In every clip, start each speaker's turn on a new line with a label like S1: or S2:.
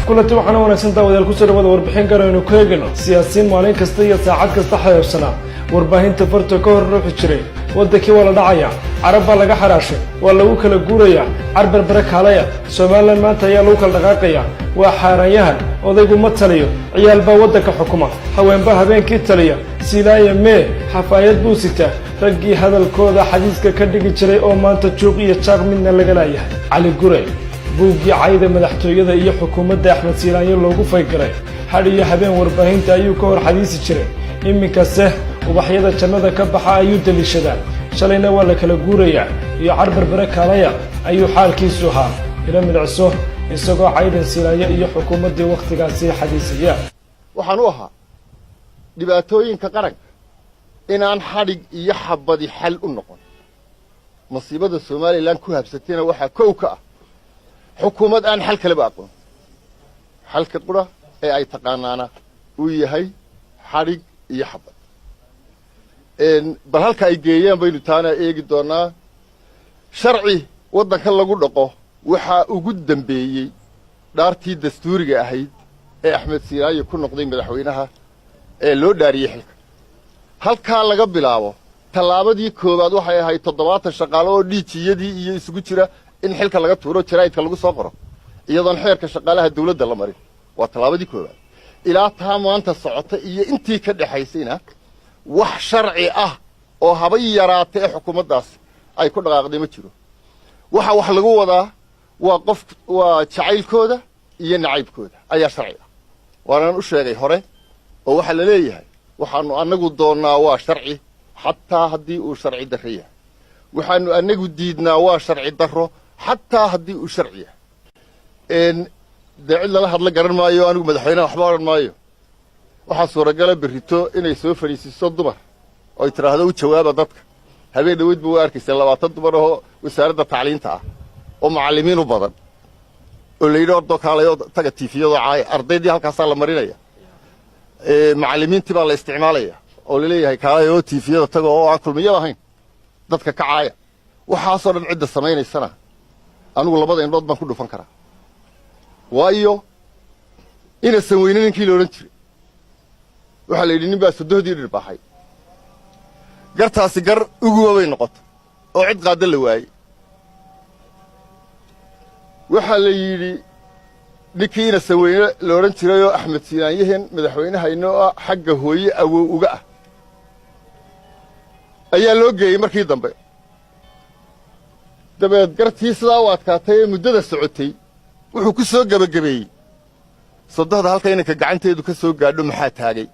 S1: kulanti waxaana wanaagsan daawadayaal ku soo dhawaada warbixin gaar ah inuu ku eegno siyaasiyiin maalin kasta iyo saacad kasta xayoobsana warbaahinta farta ka hor ruuxi jiray wadankii waa la dhacaya carab baa laga xaraashay waa lagu kala guuraya carbarbare kaalaya Soomaaliland maanta ayaa lagu kala dhaqaaqaya waa xaaranyahan odaygu ma taliyo ciyaal baa wadanka xukuma haween baa habeenkii taliya silaaya mee xafaayad buu sitaa raggii hadalkooda xadiiska ka dhigi jiray oo maanta joog iyo jaaq midna laga laayahay cali gure buuggii cayda madaxtooyada iyo xukuumadda Axmed Silaanyo loogu faygalay hadiyo habeen warbaahinta ayuu ka hor xadiisi jiray iminkase ubaxyada jannada ka baxa ayuu daliishadaa shalayna waa la kala guuraya iyo carbarbare kaalaya ayuu xaalkiisu ahaa ila midacso isagoo caydan Silaanyo iyo xukuumaddii waqtigaasi xadiisaya
S2: waxaan u ahaa dhibaatooyinka qaranka inaan xadhig iyo xabadi xal u noqon masiibada Soomaaliland ku habsatayna waxa koow ka ah xukuumad aan xal kale ba aqoon xalka qura ee ay taqaanaana uu yahay xadhig iyo xabad bal halka ay geeyeen baynu taana eegi doonaa sharci wadanka lagu dhaqo waxa ugu dambeeyay dhaartii dastuuriga ahayd ee Axmed Silaanyo ku noqday madaxweynaha ee loo dhaariyay xilka halka laga bilaabo talaabadii koobaad waxay ahayd 70 shaqaale oo dhiijiyadii iyo isugu jira in xilka laga tuuro jaraa'idka lagu soo qoro iyadoon xeerka shaqaalaha dawladda la marin waa talaabadii koobaad ilaa taa maanta socota iyo intii ka dhaxaysayna wax sharci ah oo haba yaraatay xukuumaddaas ay ku dhaqaaqday ma jiro waxa wax lagu wadaa waa jacaylkooda iyo nacaybkooda ayaa sharci ah waana u sheegay hore oo waxa la leeyahay waxaanu anagu doonaa waa sharci xataa haddii uu sharci darro yahay waxaanu anagu diidnaa waa sharci darro xataa haddii uu sharci yahay cid lala hadla garan maayo anigu madaxweynaha waxba odhan maayo waxaa suuragala berrito inay soo fadhiisiiso dumar oo ay tidhaahdo u jawaaba dadka habeen dhaweydba waa arkaysa 20 dumar oo wasaaradda tacliinta ah oo macallimiin u badan oo la yidhi ordoo kaalayo taga tiifiyadoo caaya ardaydii halkaasaa la marinaya macallimiintii baa la isticmaalaya oo la leeyahay kaalayo oo tiifiyada taga oo aan kulmiyada ahayn dadka ka caaya waxaasoo dhan cidda samaynaysana anigu labada indhood baan ku dhufan karaa waayo inaysan weyne ninkii la odhan jiray waxaa la yidhi nin baa sodohdii dhirbaxay gartaasi gar uguba bay noqotay oo cid qaada la waayey waxaa la yidhi ninkii inaysan weyne la odhan jiray oo Axmed Silaanyahan madaxweynahayno ah xagga hooye awow uga ah ayaa loo geeyey markii dambe dabeed gartii sidaa u adkaatay ee muddada socotay wuxuu ku soo gabagabeeyey sodohda halka inanka gacanteedu ka soo gaadho maxaa taagay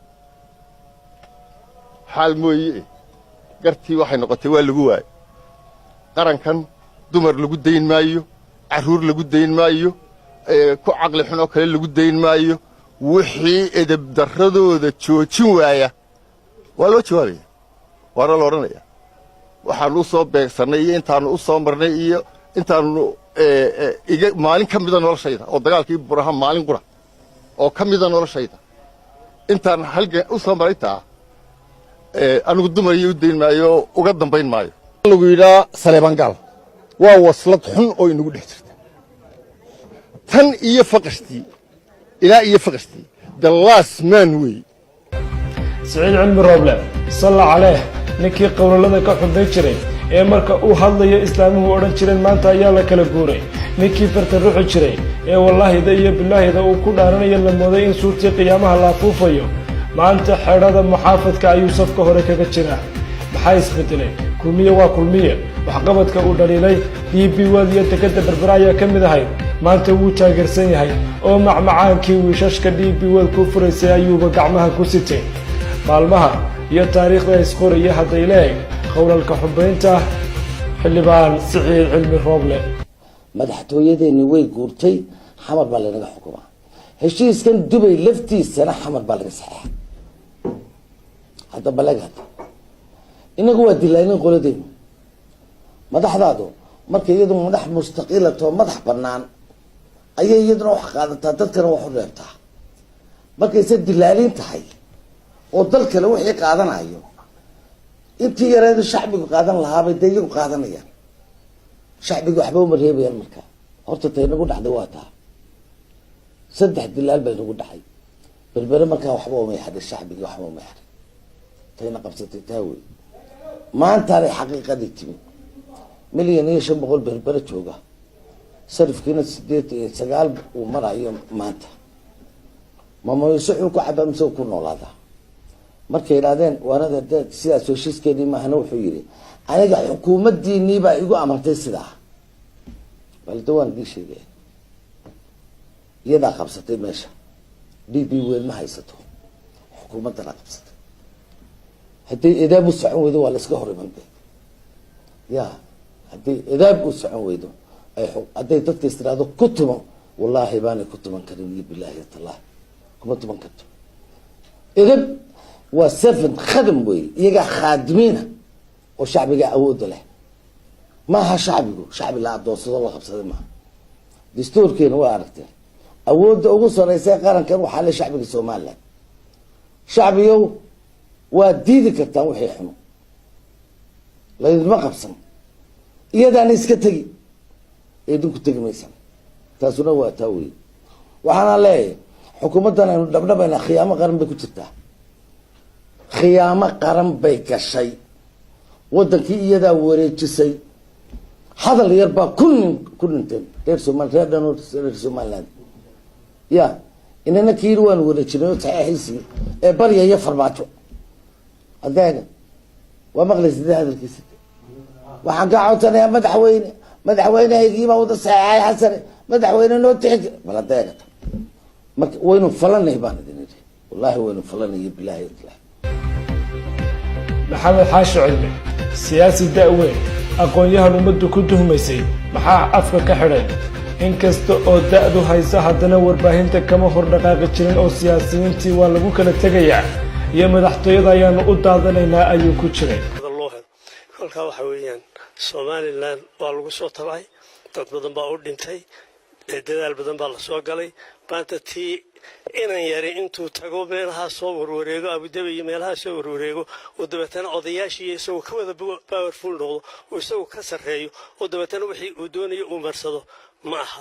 S2: xaal mooye gartii waxay noqotay waa lagu waayey qarankan dumar lagu dayn maayo carruur lagu dayn maayo ku caqli xun oo kale lagu dayn maayo wixii edeb darradooda joojin waaya waa loo jawaabaya waana la odhanaya waxaanu u soo beegsannay iyo intaanu u soo marnay iyo intaanu maalin ka mida noloshayda oo dagaalkii buraha maalin qura oo ka mida noloshayda intaan halgan u soo maray taa anigu dumar iyo u dayn maayo uga dambayn maayo lagu yidhaa Saleeban Gaal waa waslad xun oo inagu dhex jirta tan iyo faqashtii ilaa iyo faqashtii the last man way
S1: Saciid Cilmi Rooble salla calayh ninkii qowlalada ka xubay jiray ee marka uu hadlayo islaamuhu odhan jireen maanta ayaa la kala guuray ninkii farta ruuxi jiray ee wallaahida iyo billaahida uu ku dhaaranayo la mooday in suurtii qiyaamaha la afuufayo maanta xeedhada muxaafadka ayuu safka hore kaga jiraa maxaa isbedelay kulmiye waa kulmiye waxqabadka uu dhaliilay DB World iyo dekada berbera ayaa ka mid ahayd maanta wuu taageersan yahay oo macmacaankii wiishashka DB World ku furaysay ayuuba gacmaha ku sitay maalmaha iyo taariikhda isqoraya hadday leeg qowlalka xubaynta xildhibaan Saciid Cilmi Rooble
S3: madaxtooyadeeni way guurtay xamar baa laga xukumaa heshiiskan Dubai laftiisana xamar baa laga saxeexay hadda balagad inagu waa dilaynay qoladeen madaxdaadu marka iyadu madax mustaqilato madax banaan ayay iyaduna wax qaadataa dadkana wax u reebtaa markayse dilaalin tahay oo dalkale wixii qaadanayo intii yareedu shacbigu qaadan lahaabay dee iyagu qaadanayaan shacbigu waxba uma reebayaan marka horta tay nagu dhacday waa taa saddex dilaal bay nagu dhaxay berbere markaa waxba uma yaxadhay shacbigii waxba uma yaxday tayna qabsatay taa wey maantaanay xaqiiqadii timi 1,500,000 berbere jooga sarifkiina 8 uu marayo maanta mamayso xun ku cabamso ku noolaada markay yiraahdeen waanada dad sidaas heshiiskeedii maahna wuxuu yiri aniga xukuumaddiinii baa igu amartay sidaa baldoon disheegay iyada qabsatay meesha DB weyn ma haysato xukuumadda qabsatay haddii idaab u socon weydo waa la iska horimanbay ya haddii idaab u socon weydo ay haday dadka istiraado ku tumo wallahi baana ku tuman karin billahi ta'ala kuma tuman karto idaab waa 7 khadam way iyaga khaadimiina oo shacbiga awood leh ma ha shacbi la adoonsado la qabsaday ma dastuurkeena waa aragtay awoodda ugu sareysa qarankan waxa la shacbiga Soomaaliland shacbiyo waa diidi kartaa wixii xumo la idma qabsan iyadaan iska tagi idinku tagmaysan taasuna waa taawi waxaana leeyahay xukuumaddan aynu dhabdhabayna khiyaamo qaran bay ku jirtaa khiyaamo qaran bay gashay wadankii iyadaa wareejisay hadal yar baa ku dhinteen reer Somaliland ya inana kiir waan wareejinay saxiixisi ee baryaya farmaajo adeega waa maqlaysiday hadalkiisa waxaan ka codsanayaa madaxweynaha wada saxiixay xasan madaxweyne noo tixi bal adeega marka waynu falanay baan idin yiri wallahi waynu falanay billahi ta'ala
S1: maxamed xaashi cilmi siyaasi da'weyn aqoon-yahan ummaddu ku tuhmaysay maxaa afka ka xidhay inkasta oo da'du hayso haddana warbaahinta kama hor dhaqaaqi jirin oo siyaasiyiintii waa lagu kala tegayaa iyo madaxtooyada ayaanu u daadanaynaa ayuu ku jiray
S4: kolkaa waxa weeyaan Somaliland waa lagu soo tabay dad badan baa u dhintay dadaal badan baa la soo galay maanta tii inan yari intuu tago meelaha soo warwareego Abu Dhabi iyo meelaha soo warwareego oo dabeetana odayaashii isagoo ka wada powerful noqdo oo isagoo ka sarreeyo oo dabeetana wixii uu doonayo uu marsado ma aha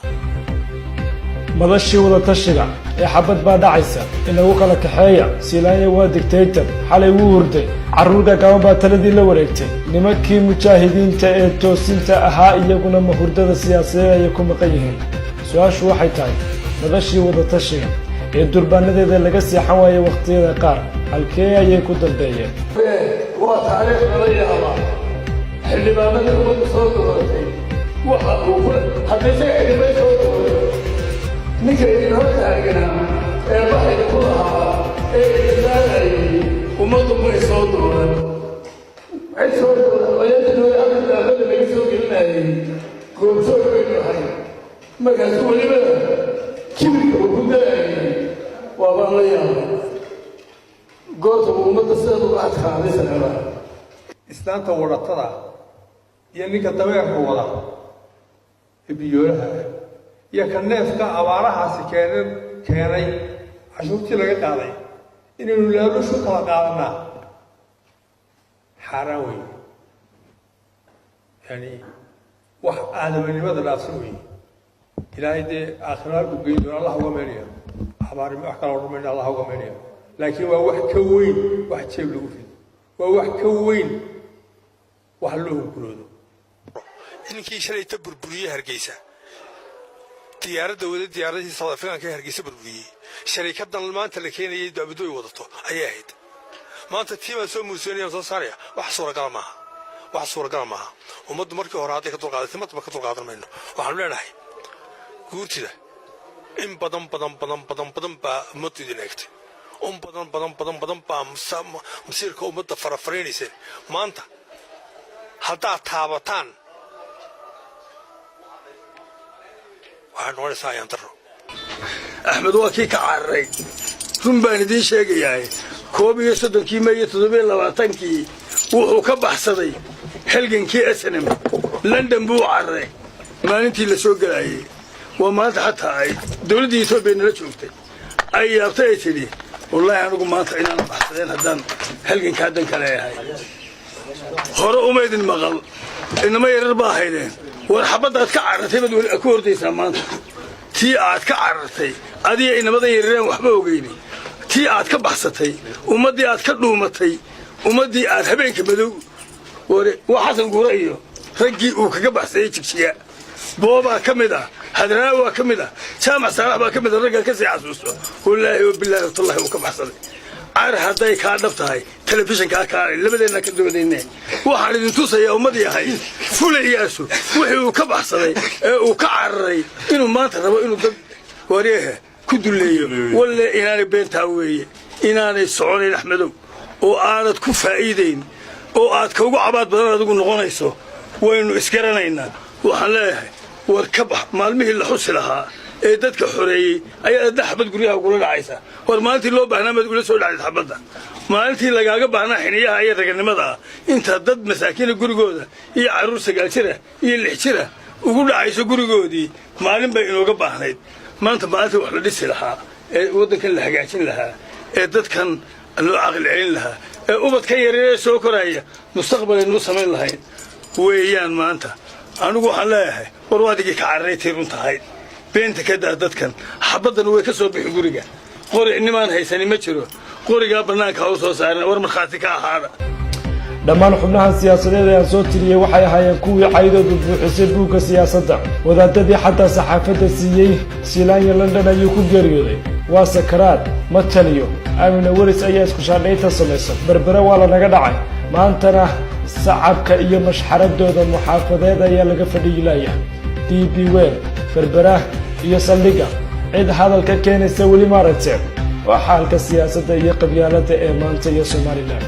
S1: madashii wada tashiga ee xabad baa dhacaysa inagu kala kaxeeya Siilaanya waa dictator xalay wuu hurday carruurta gaaban baa taladii la wareegtay nimankii mujaahidiinta ee toosinta ahaa iyaguna ma hurdada siyaasadeed ay ku maqan yihiin su'aashu waxay tahay madashii wada tashiga ee durbaanadeeda laga seexan waayay waqtiyada qaar halkee ayay ku dambeeyeen
S5: waa taariikh la yaaba xildhibaanada ummadda soo doortay waxa uu haddii xildhibaan soo doortay ninka inoo taaganaa ee baxayga ku lahaa ee ilaahay ummaddu may soo dooran waxay soo dooran oyadinooda abdaabada laga soo gelinayay goobsoog baynu ahay markaas weliba kibirka uu ku daayay waabaan la yaabay goorta ummadda sidaad uga adkaaday sanada
S6: islaanta wadatada iyo ninka dabeerka wada biyoolaha iyo ka neefka abaarahaasi keenay cashuurtii laga qaaday inaynu laalushu kala qaadanaa xaaraan wey yani wax aadamanimada dhaafsan wey ilaahay dee aakhiraalku geyn doona allah uga meelaya abaari wax kala odhamayna allah uga meelaya laakiin waa wax ka weyn wax jeeb lagu rido waa wax ka weyn wax loo hunkuroodo
S7: ninkii shalayta burburiyey Hargeysa diyaaradda diyaaradii South Africa Hargeysa burburiyey sharikadan maanta la keenayay Abu wadato ayay ahayd maanta tiima soo muusoonaya soo saaraya wax suuragal maaha ummaddu markii hore hadday ka dulqaadatay marba ka dulqaadan mayno waxaan leenahay guurtida in badan baa ummaddu idin eegtay badan baa masiirka ummadda farafareynaysa maanta haddaad taabataan waxaan noqonaysaa ayaan daro
S5: axmed waa kii ka cararay run baan idiin sheegayaa 31 May 27 wuxuu ka baxsaday halgankii SNM London buu cararay maalintii la soo galayay waa maanta xataa ay dawladda Itoobiya nala joogtay ay yaabtay tidhi wallahi anigu maanta inaan baxsadeen haddaan halganka dan kale yahay hore uma idin maqal inama yarar baa haydeen war xabadaad ka carartay bad wali ku hordaysaa maanta tii aad ka carartay adiga inamadan yaryaraan waxba ogeyni tii aad ka baxsatay ummaddii aad ka dhuumatay ummaddii aad habeenka madow waa xasan guure iyo raggii uu kaga baxsayey jigjiga boobaa ka mid ah hadraawi waa ka mid ah jaamac saalax baa ka mid ah raggaad ka sii xasuusto wallaahi wabilaahi watallahi uu ka baxsaday car hadday kaa dhab tahay telefishinkaa kaalay labadeenna ka doodayne waxaan idin tusayaa ummadii ahayd fulayaasu wixii uu ka baxsaday ee uu ka cararay inuu maanta rabo inuu dad wareeha ku duleeyo walle inaanay beentaa weeye inaanay soconayn axmedow oo aanad ku faa'iidayn oo aad ka ugu cabaad badan adigu noqonayso waynu isgaranaynaa waxaan leeyahay war ka bax maalmihii la xusi lahaa ee dadka xoreeyey ayaa adna xabad guryaha ugula dhacaysa war maalintii loo baahnaa maad ula soo dhacday xabadda maalintii lagaaga baahnaa xiniyaha iyo raganimada ah inta dad masaakiina gurigooda iyo carruur 9 jira iyo 6 jira ugu dhacayso gurigoodii maalin bay inooga baahnayd maanta maalintii wax la dhisi lahaa ee waddankan la hagaajin lahaa ee dadkan loo caqli celin lahaa ee ubadkan yaryaree soo koraya mustaqbalaynu samayn lahayn weeyaan maanta anigu waxaan leeyahay war waadigii ka carray tii run tahay beenta ka daa dadkan xabaddan way ka soo bixi guriga qori nimaan haysani ma jiro qorigaa bannaanka ha u soo saaran war markhaati ka ahaada
S1: dhammaan xubnaha siyaasadeed ee aan soo tiriyey waxay ahaayeen kuwii caydoodu buuxisay buugga siyaasadda wadaadadii xataa saxaafadda siiyey siilaanya london ayuu ku geeriyooday waa sakaraad ma taliyo aamina welis ayaa isku shaandhaynta samaysan berbere waa lanaga dhacay maantana sacabka iyo mashxaradooda muxaafadeed ayaa laga fadhiilayaa db wel berbera iyo saldhigga cid hadalka keenaysa weli maaragteen waa xaalka siyaasadda iyo qabyaaladda ee maanta iyo somalilan